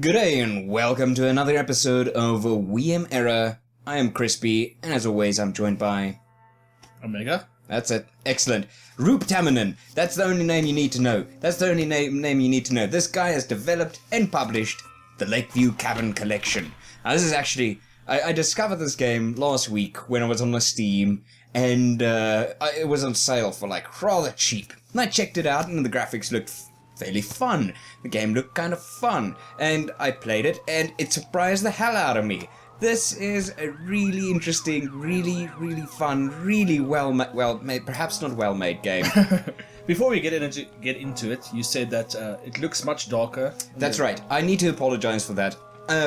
G'day and welcome to another episode of WeAmError. I am Crispy, and as always I'm joined by... Omega. That's it. Excellent. Roop Tamanen. That's the only name you need to know. That's the only name you need to know. This guy has developed and published the Lakeview Cabin collection. Now this is actually... I discovered this game last week when I was on the Steam, and it was on sale for like rather cheap. And I checked it out and the graphics looked fairly fun. The game looked kind of fun, and I played it, and it surprised the hell out of me. This is a really interesting, really fun, really well made, perhaps not well made game. Before we get into it, you said that it looks much darker. That's right. I need to apologize for that.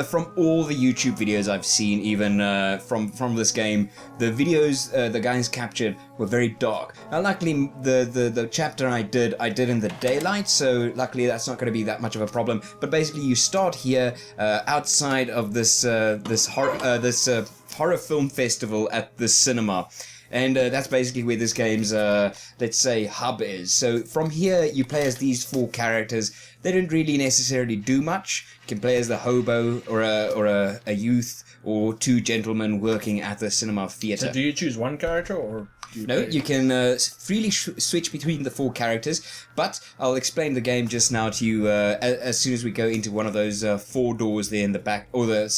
From all the YouTube videos I've seen, even from this game, the videos the guys captured were very dark. Now, luckily, the chapter I did in the daylight, so luckily that's not going to be that much of a problem. But basically, you start here outside of this horror film festival at the cinema. And that's basically where this game's, let's say, hub is. So from here, you play as these four characters. They don't really necessarily do much. You can play as the hobo, or a youth, or two gentlemen working at the cinema theatre. So do you choose one character, or... You can freely switch between the four characters, but I'll explain the game just now to you as soon as we go into one of those 4 doors there in the back, or the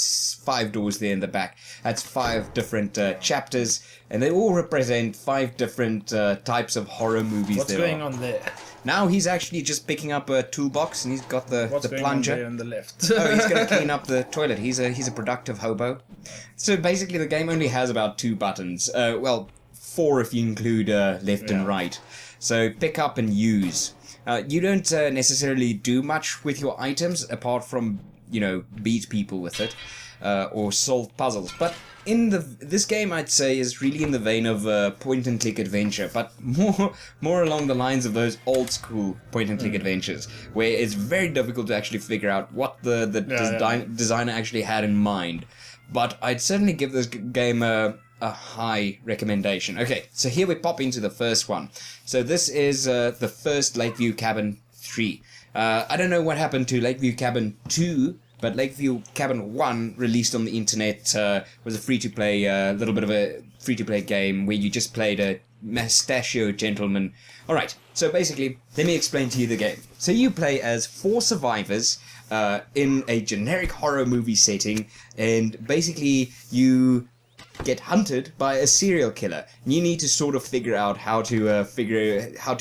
5 doors there in the back. That's 5 different chapters, and they all represent 5 different types of horror movies. What's going on there? Now he's actually just picking up a toolbox, and he's got the plunger. On there on the left? Oh, he's going to clean up the toilet. He's a productive hobo. So basically, the game only has about 2 buttons. 4 if you include left and right. So pick up and use. You don't necessarily do much with your items apart from, beat people with it or solve puzzles. But this game, I'd say, is really in the vein of point and click adventure, but more along the lines of those old school point and click adventures, where it's very difficult to actually figure out what the designer actually had in mind. But I'd certainly give this game a high recommendation. Okay, so here we pop into the first one. So this is the first Lakeview Cabin 3. I don't know what happened to Lakeview Cabin 2, but Lakeview Cabin 1, released on the internet, was a free-to-play, little bit of a free-to-play game where you just played a mustachio gentleman. Alright, so basically, let me explain to you the game. So you play as 4 survivors in a generic horror movie setting, and basically you get hunted by a serial killer. You need to sort of figure out how to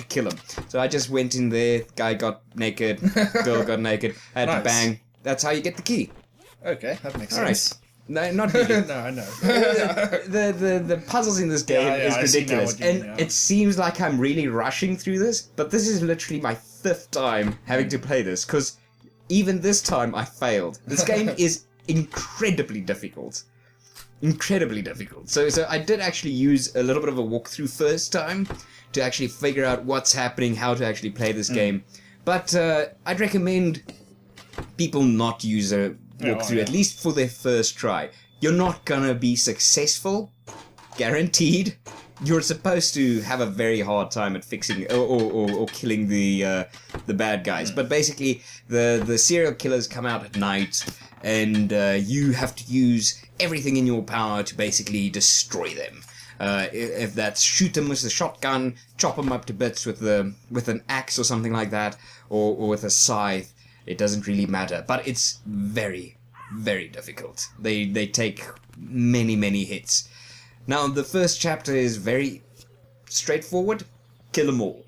kill him. So I just went in there, guy got naked, girl got naked, I had to bang. That's how you get the key. Okay, that makes sense. Right. No, not really. No, I know. the puzzles in this game is ridiculous, and it seems like I'm really rushing through this, but this is literally my 5th time having to play this, because even this time I failed. This game is incredibly difficult. So I did actually use a little bit of a walkthrough first time to actually figure out what's happening, how to actually play this game. But I'd recommend people not use a walkthrough, at least for their first try. You're not gonna be successful, guaranteed. You're supposed to have a very hard time at fixing or killing the bad guys. But basically, the serial killers come out at night, and you have to use everything in your power to basically destroy them. If that's shoot them with a shotgun, chop them up to bits with an axe or something like that, or with a scythe, it doesn't really matter. But it's very, very difficult. They take many hits. Now, the first chapter is very straightforward. Kill them all.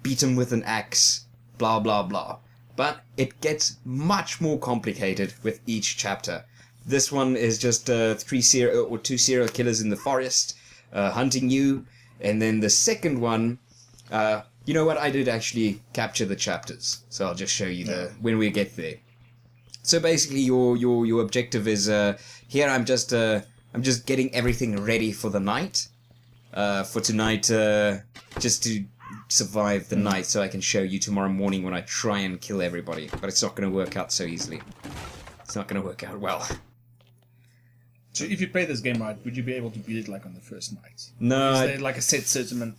Beat them with an axe, blah blah blah. But it gets much more complicated with each chapter. This one is just 2 serial killers in the forest hunting you, and then the second one You know what? I did actually capture the chapters, so I'll just show you when we get there. So basically, your objective is here. I'm just getting everything ready for the night, for tonight, just to survive the night, so I can show you tomorrow morning when I try and kill everybody. But it's not going to work out so easily. It's not going to work out well. So if you play this game right, would you be able to beat it like on the first night? No. Is there like a set certain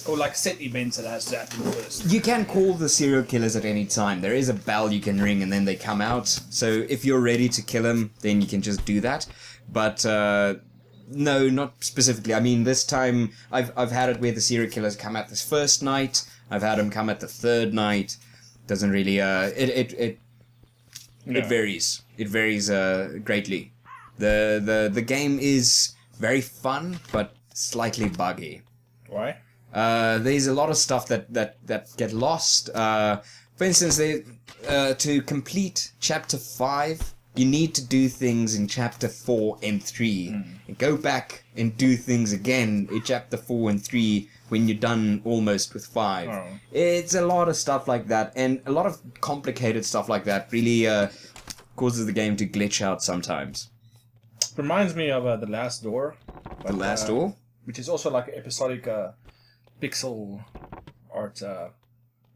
or like set events that has to happen first? You can call the serial killers at any time. There is a bell you can ring and then they come out. So if you're ready to kill them, then you can just do that. But no, not specifically. I mean, this time I've had it where the serial killers come at this first night. I've had them come at the third night. Doesn't really it varies. It varies greatly. The game is very fun, but slightly buggy. Why? There's a lot of stuff that get lost. For instance, to complete Chapter 5, you need to do things in Chapter 4 and 3. And go back and do things again in Chapter 4 and 3 when you're done almost with 5. Oh. It's a lot of stuff like that, and a lot of complicated stuff like that really causes the game to glitch out sometimes. Reminds me of The Last Door. The Last Door? Which is also like episodic pixel art.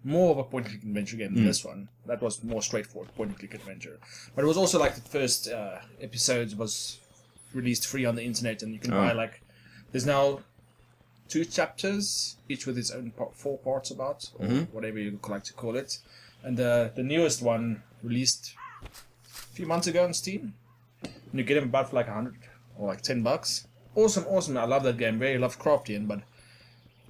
More of a point-and-click adventure game than this one. That was more straightforward point-and-click adventure. But it was also like the first episodes was released free on the internet, and you can buy like... There's now 2 chapters, each with its own 4 parts about, or whatever you like to call it. And the newest one released a few months ago on Steam. And you get them about for like 100 or like $10. Awesome. I love that game. Very Lovecraftian, but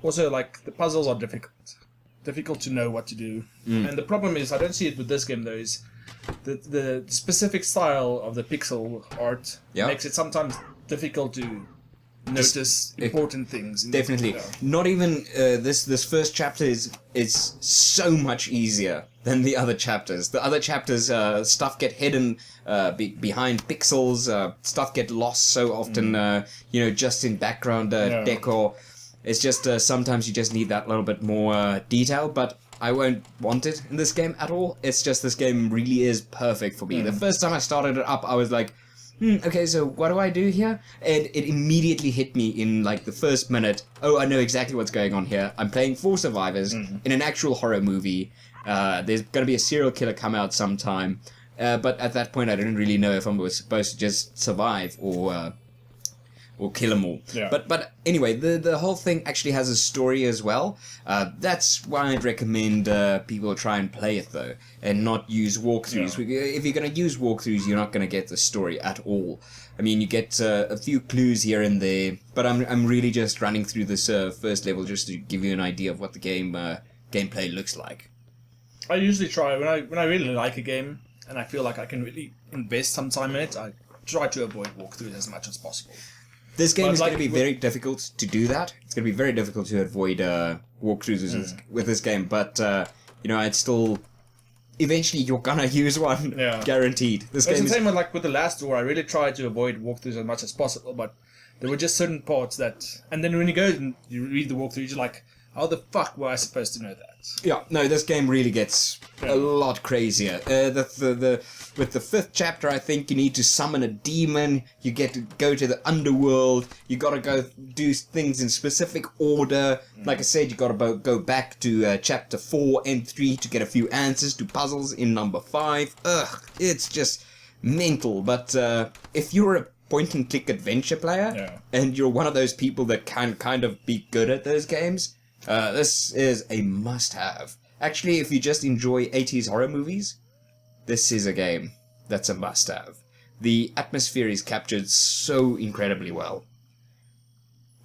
also like the puzzles are difficult to know what to do. And the problem is, I don't see it with this game though, is the specific style of the pixel art makes it sometimes difficult to notice important things. Definitely. Not even this first chapter is so much easier than the other chapters. The other chapters, stuff get hidden behind pixels. Stuff get lost so often. Just in background decor. It's just sometimes you just need that little bit more detail. But I won't want it in this game at all. It's just this game really is perfect for me. The first time I started it up, I was like, okay, so what do I do here? And it immediately hit me in like the first minute. Oh, I know exactly what's going on here. I'm playing 4 survivors in an actual horror movie. There's going to be a serial killer come out sometime. But at that point, I didn't really know if I was supposed to just survive or kill them all. Yeah. But anyway, the whole thing actually has a story as well. That's why I'd recommend people try and play it though, and not use walkthroughs. Yeah. If you're going to use walkthroughs, you're not going to get the story at all. I mean, you get a few clues here and there, but I'm really just running through this first level just to give you an idea of what the gameplay looks like. I usually try when I really like a game and I feel like I can really invest some time in it. I try to avoid walkthroughs as much as possible. This game is going to be very difficult to do that. It's going to be very difficult to avoid walkthroughs with this game, but I'd still... Eventually, you're gonna use one, guaranteed. It's the same with The Last Door. I really tried to avoid walkthroughs as much as possible, but there were just certain parts that... And then when you go and you read the walkthrough, you're like, how the fuck were I supposed to know that? Yeah, no, this game really gets a lot crazier. With the 5th chapter, I think you need to summon a demon. You get to go to the underworld. You gotta go do things in specific order. Like I said, you gotta go back to chapter 4 and 3 to get a few answers to puzzles in number 5. Ugh, it's just mental. But if you're a point-and-click adventure player, and you're one of those people that can kind of be good at those games, this is a must-have. Actually, if you just enjoy 80s horror movies, this is a game that's a must-have. The atmosphere is captured so incredibly well.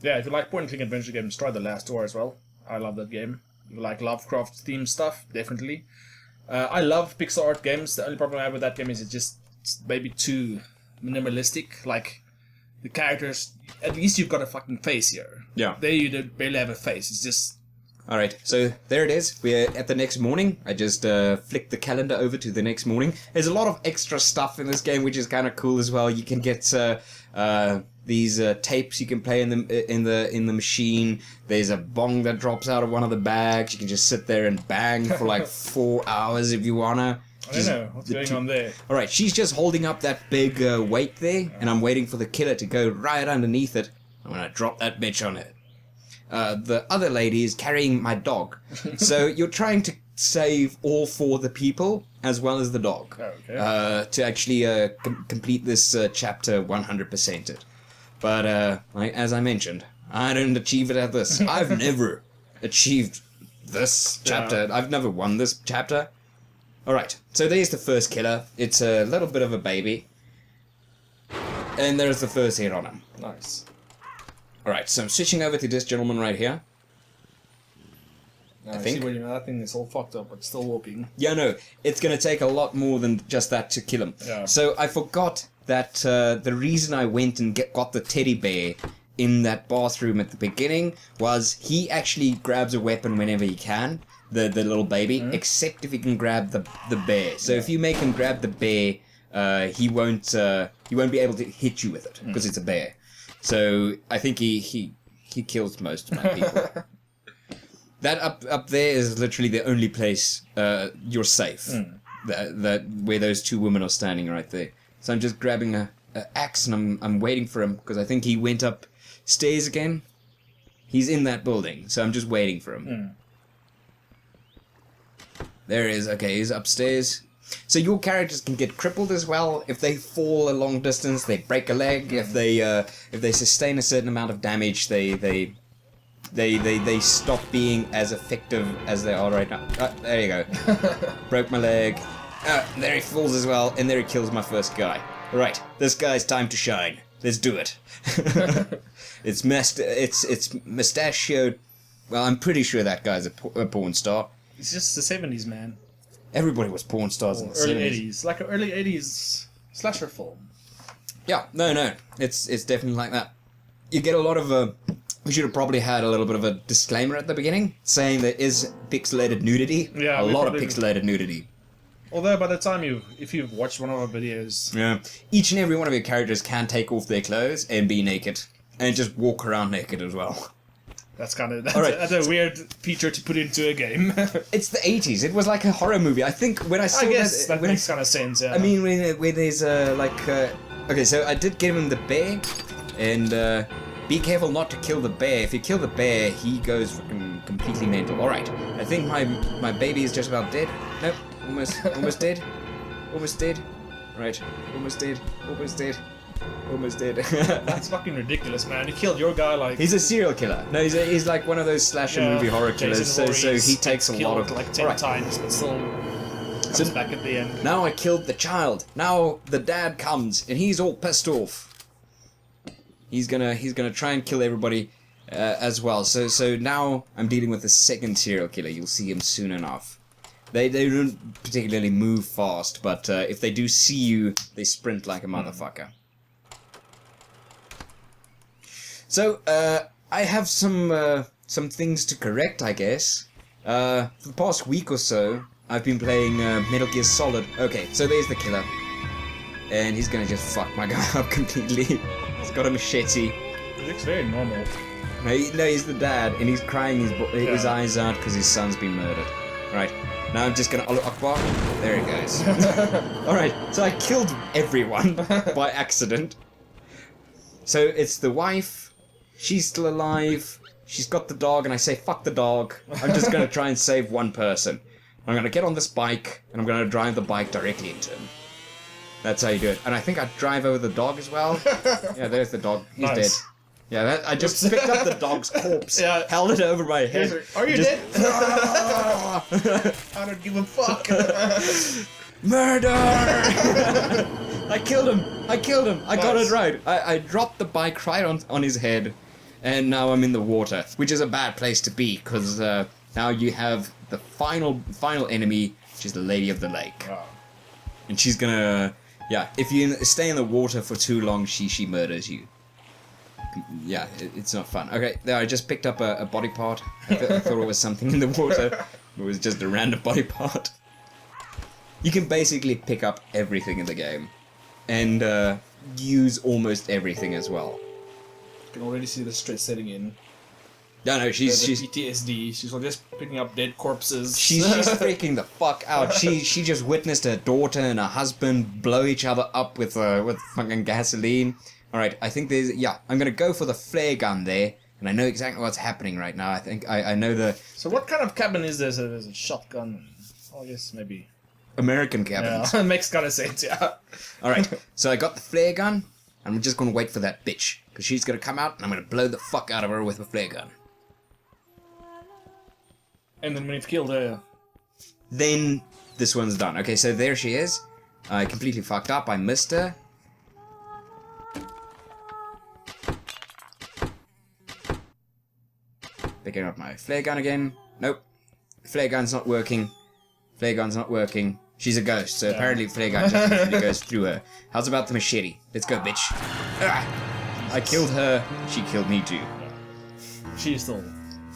Yeah, if you like point-and-click adventure games, try The Last Door as well. I love that game. If you like Lovecraft-themed stuff, definitely. I love pixel art games. The only problem I have with that game is it's just maybe too minimalistic. Like, the characters, at least you've got a fucking face here. Yeah. There you don't barely have a face. It's just... Alright, so there it is. We're at the next morning. I just flicked the calendar over to the next morning. There's a lot of extra stuff in this game, which is kind of cool as well. You can get these tapes you can play in the machine. There's a bong that drops out of one of the bags. You can just sit there and bang for like 4 hours if you wanna. I don't know what's going on there. All right, she's just holding up that big weight there, and I'm waiting for the killer to go right underneath it. I'm gonna drop that bitch on it. The other lady is carrying my dog, so you're trying to save all 4 the people as well as the dog. Okay. To actually complete this chapter 100% it. But as I mentioned, I didn't achieve it at this. I've never achieved this chapter. I've never won this chapter. Alright, so there's the first killer. It's a little bit of a baby. And there's the first hit on him. Nice. Alright, so I'm switching over to this gentleman right here. I think. See what you mean. That thing is all fucked up, but still walking. Yeah, no, it's going to take a lot more than just that to kill him. Yeah. So I forgot that the reason I went and got the teddy bear in that bathroom at the beginning was he actually grabs a weapon whenever he can, the little baby, except if he can grab the bear. So if you make him grab the bear, he won't be able to hit you with it because it's a bear. So I think he kills most of my people. That up there is literally the only place you're safe. That where those 2 women are standing right there. So I'm just grabbing a axe and I'm waiting for him because I think he went upstairs again. He's in that building, so I'm just waiting for him. There he is. Okay, he's upstairs. So your characters can get crippled as well if they fall a long distance. They break a leg. If they sustain a certain amount of damage, they stop being as effective as they are right now. There you go. Broke my leg. There he falls as well, and there he kills my first guy. Right, this guy's time to shine. Let's do it. It's mustachioed. Well, I'm pretty sure that guy's a porn star. It's just the 70s, man. Everybody was porn stars in the early 70s. 80s. Like an early 80s slasher film. Yeah, no. It's definitely like that. You get a lot of... we should have probably had a little bit of a disclaimer at the beginning, saying there is pixelated nudity. Yeah, a lot of pixelated nudity. Although by the time if you've watched one of our videos... Yeah. Each and every one of your characters can take off their clothes and be naked. And just walk around naked as well. That's a weird feature to put into a game. It's the 80s. It was like a horror movie. I think when I saw that makes kind of sense, yeah. I mean, when there's okay, so I did give him the bear, and be careful not to kill the bear. If you kill the bear, he goes fucking completely mental. Alright, I think my baby is just about dead. Nope, almost dead. Almost dead. Right, almost dead. Almost dead. That's fucking ridiculous, man. You killed your guy like... He's a serial killer. No, he's like one of those slasher movie horror killers. So he takes a lot of... like 10 times, but still comes back at the end. Now I killed the child. Now the dad comes, and he's all pissed off. He's gonna try and kill everybody as well. So now I'm dealing with the second serial killer. You'll see him soon enough. They don't particularly move fast, but if they do see you, they sprint like a motherfucker. So, I have some things to correct, I guess. For the past week or so, I've been playing Metal Gear Solid. Okay, so there's the killer. And he's gonna just fuck my guy up completely. He's got a machete. He looks very normal. No, he's the dad, and he's crying his eyes out because his son's been murdered. Right, now I'm just gonna... Akbar. There he goes. Alright, so I killed everyone by accident. So it's the wife... She's still alive. She's got the dog, and I say, fuck the dog. I'm just going to try and save one person. I'm going to get on this bike, and I'm going to drive the bike directly into him. That's how you do it. And I think I drive over the dog as well. Yeah, there's the dog. He's dead. Yeah, I just picked up the dog's corpse, held it over my head. Are you dead? I don't give a fuck. Murder! I killed him. I got it right. I dropped the bike right on his head, and now I'm in the water, which is a bad place to be, because now you have the final enemy, which is the Lady of the Lake. Wow. And she's gonna... Yeah, if you stay in the water for too long, she murders you. Yeah, it's not fun. Okay, there, I just picked up a body part. I thought it was something in the water. It was just a random body part. You can basically pick up everything in the game. And use almost everything as well. can already see the stress setting in. No, she's PTSD. She's just picking up dead corpses. she's freaking the fuck out. She just witnessed her daughter and her husband blow each other up with fucking gasoline. All right, I think I'm gonna go for the flare gun there, and I know exactly what's happening right now. I think I know the. So what kind of cabin is this? Is it shotgun? Oh, I guess maybe. American cabins. Yeah, makes kind of sense. Yeah. All right, so I got the flare gun. I'm just gonna wait for that bitch because she's gonna come out, and I'm gonna blow the fuck out of her with my flare gun. And then when you've killed her... Then this one's done. Okay, so there she is. I completely fucked up. I missed her. Picking up my flare gun again. Nope. Flare gun's not working. Flare gun's not working. She's a ghost, so apparently flare gun just usually goes through her. How's about the machete? Let's go, bitch. Ah! I killed her. She killed me too. She's still...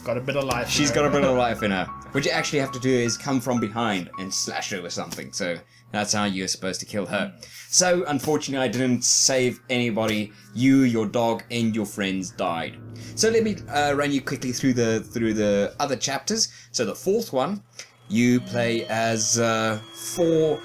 got a bit of life. She's got a bit of life in her. What you actually have to do is come from behind and slash her with something. So that's how you're supposed to kill her. So unfortunately, I didn't save anybody. You, your dog, and your friends died. So let me run you quickly through the other chapters. So the fourth one, you play as 4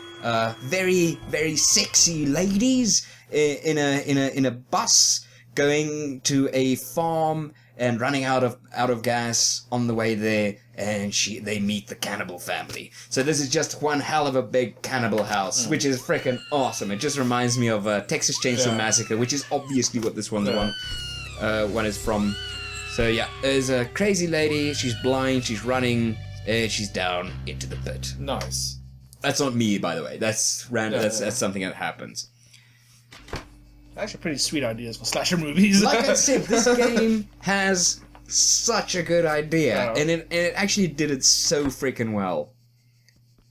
very very sexy ladies in a bus going to a farm. And running out of gas on the way there, and they meet the cannibal family. So this is just one hell of a big cannibal house, which is freaking awesome. It just reminds me of Texas Chainsaw Massacre, which is obviously what this one is from. So yeah, there's a crazy lady. She's blind. She's running. And she's down into the pit. Nice. That's not me, by the way. That's random. That's something that happens. Actually, pretty sweet ideas for slasher movies. Like I said, this game has such a good idea, and it actually did it so freaking well.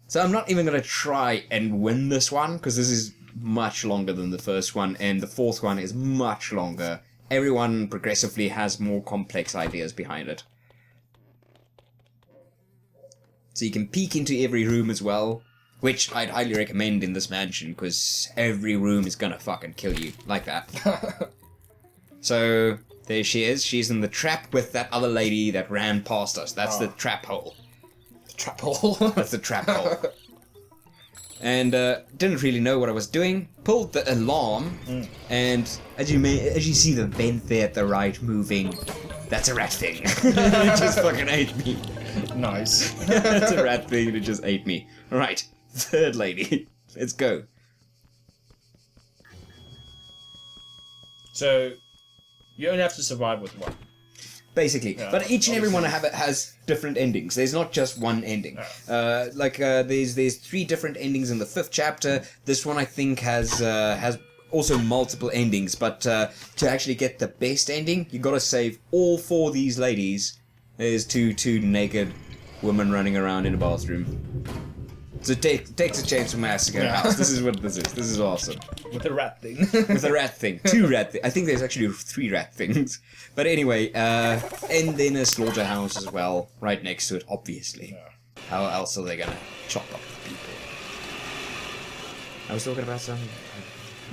So I'm not even gonna try and win this one because this is much longer than the first one, and the fourth one is much longer. Everyone progressively has more complex ideas behind it. So you can peek into every room as well. Which I'd highly recommend in this mansion, because every room is gonna fucking kill you. Like that. So, there she is. She's in the trap with that other lady that ran past us. That's the trap hole. The trap hole? That's the trap hole. And, didn't really know what I was doing. Pulled the alarm, and as you see the vent there at the right moving, that's a rat thing. It just fucking ate me. Nice. That's a rat thing, and it just ate me. Alright. Third lady. Let's go. So, you only have to survive with one. Basically. Yeah, but each and every one has different endings. There's not just one ending. Yeah. There's 3 different endings in the 5th chapter. This one I think has also multiple endings. But to actually get the best ending, you gotta save all 4 of these ladies. There's two naked women running around in a bathroom. So Texas Chainsaw Massacre house. This is what this is. This is awesome. With a rat thing. With a rat thing. 2 rat things. I think there's actually 3 rat things. But anyway, and then a slaughterhouse as well, right next to it, obviously. Yeah. How else are they gonna chop up the people? I was talking about something.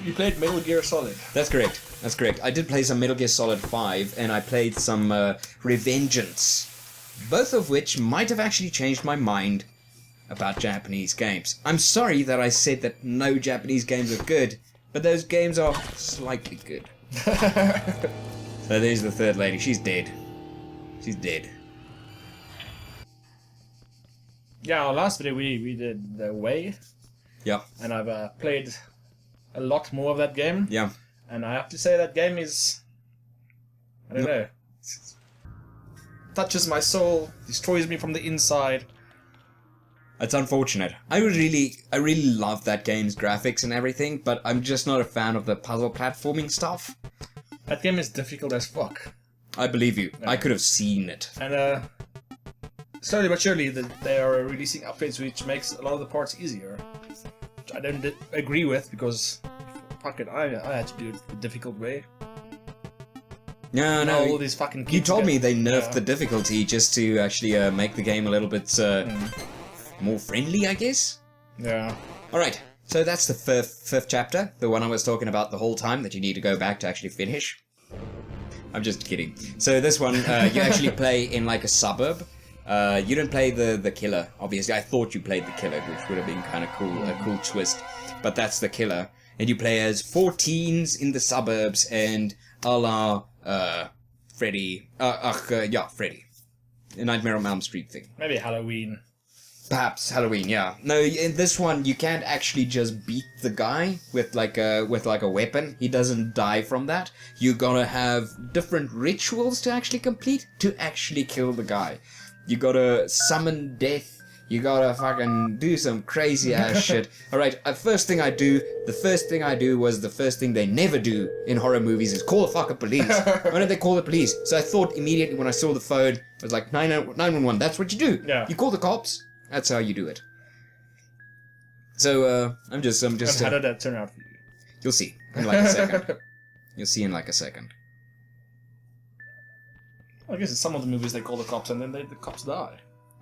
You played Metal Gear Solid. That's correct. That's correct. I did play some Metal Gear Solid 5, and I played some Revengeance. Both of which might have actually changed my mind about Japanese games. I'm sorry that I said that no Japanese games are good, but those games are slightly good. So there's the third lady. She's dead. She's dead. Yeah, our last video we did The Way. Yeah. And I've played a lot more of that game. Yeah. And I have to say that game is... I don't know. Touches my soul, destroys me from the inside. It's unfortunate. I really love that game's graphics and everything, but I'm just not a fan of the puzzle platforming stuff. That game is difficult as fuck. I believe you. Yeah. I could have seen it. And slowly but surely they are releasing updates which makes a lot of the parts easier. Which I don't agree with because fuck it, I had to do it the difficult way. No. All these fucking kids you told me they nerfed the difficulty just to actually make the game a little bit more friendly, I guess? Yeah. Alright, so that's the fifth chapter, the one I was talking about the whole time that you need to go back to actually finish. I'm just kidding. So this one, you actually play in like a suburb. You don't play the killer, obviously. I thought you played the killer, which would have been kind of cool, a cool twist. But that's the killer. And you play as 4 teens in the suburbs, and a la Freddy. Freddy. A Nightmare on Elm Street thing. Maybe Halloween. Perhaps Halloween, yeah. No, in this one you can't actually just beat the guy with like a weapon. He doesn't die from that. You gotta have different rituals to actually complete to actually kill the guy. You gotta summon death. You gotta fucking do some crazy ass shit. Alright, the first thing I do was the first thing they never do in horror movies is call the fucking police. Why don't they call the police? So I thought immediately when I saw the phone, I was like, 911, that's what you do. Yeah. You call the cops. That's how you do it. So, I'm just. And how did that turn out for you? You'll see in like a second. You'll see in like a second. I guess in some of the movies they call the cops and then the cops die.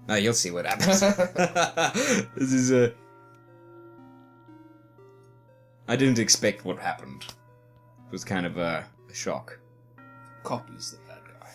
No, you'll see what happens. This is I didn't expect what happened. It was kind of a shock. Cop is the bad guy.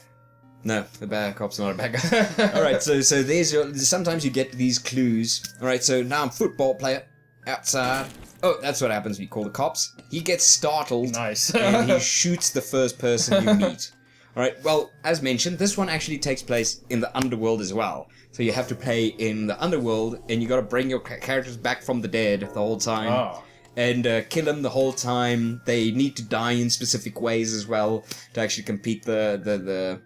No, the bad cop's not a bad guy. Alright, so sometimes you get these clues. Alright, so now I'm a football player. Outside. Oh, that's what happens when you call the cops. He gets startled. Nice. And he shoots the first person you meet. Alright, well, as mentioned, this one actually takes place in the underworld as well. So you have to play in the underworld, and you gotta bring your characters back from the dead the whole time. Oh. And kill them the whole time. They need to die in specific ways as well to actually complete the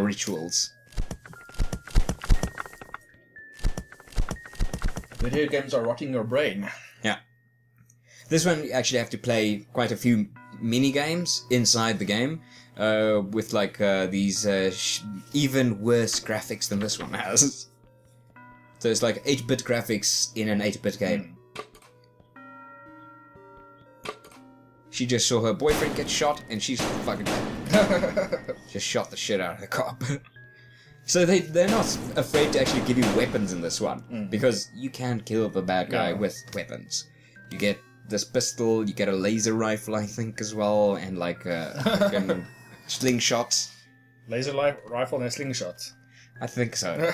rituals. Video games are rotting your brain. Yeah. This one you actually have to play quite a few mini games inside the game, with like these even worse graphics than this one has. So it's like 8-bit graphics in an 8-bit game. She just saw her boyfriend get shot, and she's fucking just shot the shit out of the cop. So they're not afraid to actually give you weapons in this one, because you can kill the bad guy with weapons. You get this pistol, you get a laser rifle, I think, as well, and like fucking slingshots. Laser rifle and a slingshot. I think so.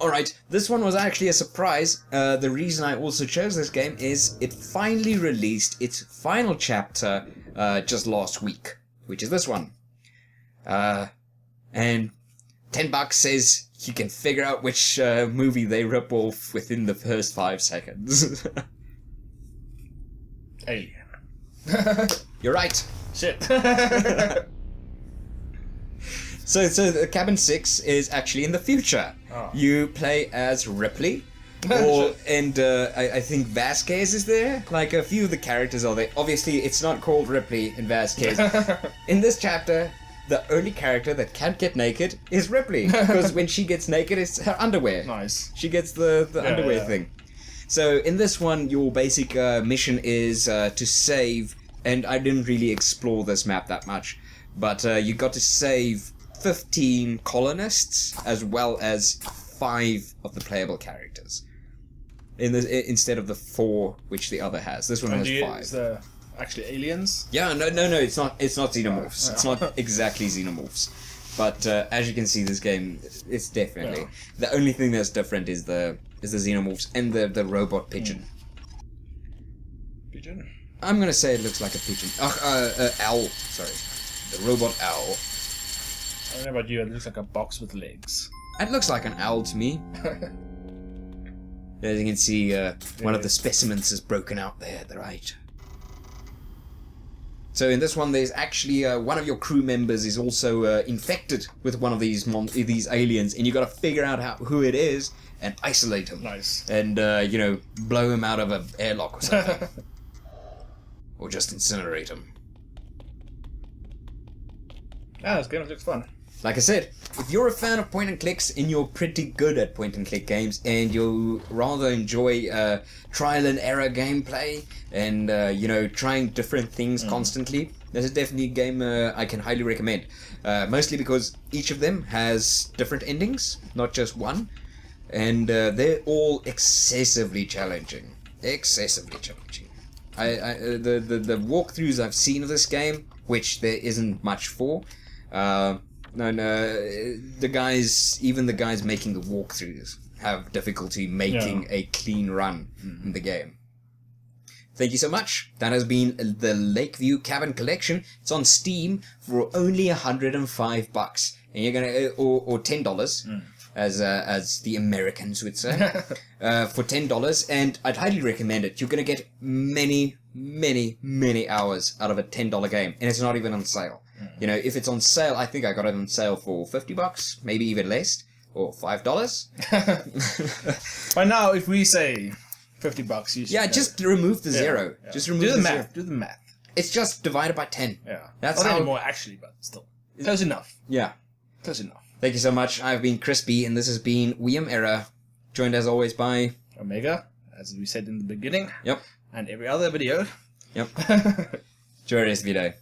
Alright, this one was actually a surprise. The reason I also chose this game is it finally released its final chapter just last week, which is this one. And $10 says you can figure out which movie they rip off within the first 5 seconds. Alien. You're right. Shit. So the Cabin 6 is actually in the future. Oh. You play as Ripley, I think Vasquez is there. Like a few of the characters are there. Obviously, it's not called Ripley and Vasquez. In this chapter, the only character that can't get naked is Ripley, because when she gets naked, it's her underwear. Nice. She gets the underwear thing. So in this one, your basic mission is to save, and I didn't really explore this map that much, but you got to save 15 colonists as well as 5 of the playable characters. Instead of the 4 which the other has. This one has 5. Is there actually aliens? Yeah, no, it's not xenomorphs. It's not exactly xenomorphs. But as you can see, this game, it's definitely... The only thing that's different is the xenomorphs and the robot pigeon. Pigeon? I'm gonna say it looks like a pigeon. Owl. Sorry. The robot owl. I don't know about you, it looks like a box with legs. It looks like an owl to me. As you can see, one of the specimens is broken out there, the right. So in this one, there's actually one of your crew members is also infected with one of these aliens, and you got to figure out who it is and isolate him. Nice. And blow him out of an airlock or something, or just incinerate him. Yeah, this game looks fun. Like I said, if you're a fan of point and clicks and you're pretty good at point and click games and you rather enjoy trial and error gameplay and trying different things constantly, this is definitely a game I can highly recommend. Mostly because each of them has different endings, not just one, and they're all excessively challenging. The walkthroughs I've seen of this game, which there isn't much for. No, the guys making the walkthroughs have difficulty making a clean run in the game. Thank you so much. That has been the Lakeview Cabin Collection. It's on Steam for only $105, and you're gonna or $10, as the Americans would say, for $10. And I'd highly recommend it. You're gonna get many hours out of a $10 game, and it's not even on sale. You know, if it's on sale, I think I got it on sale for $50, maybe even less, or $5. By now, if we say $50, you should just remove the zero. Yeah. Just remove do the the math. zero. Do the math. It's just divided by 10. Yeah, That's not how. anymore actually, but still close enough. Yeah. Close enough. Thank you so much. I've been Crispy, and this has been WeAmError, joined as always by Omega, as we said in the beginning. Yep. And every other video. Yep. Enjoy the rest of your day.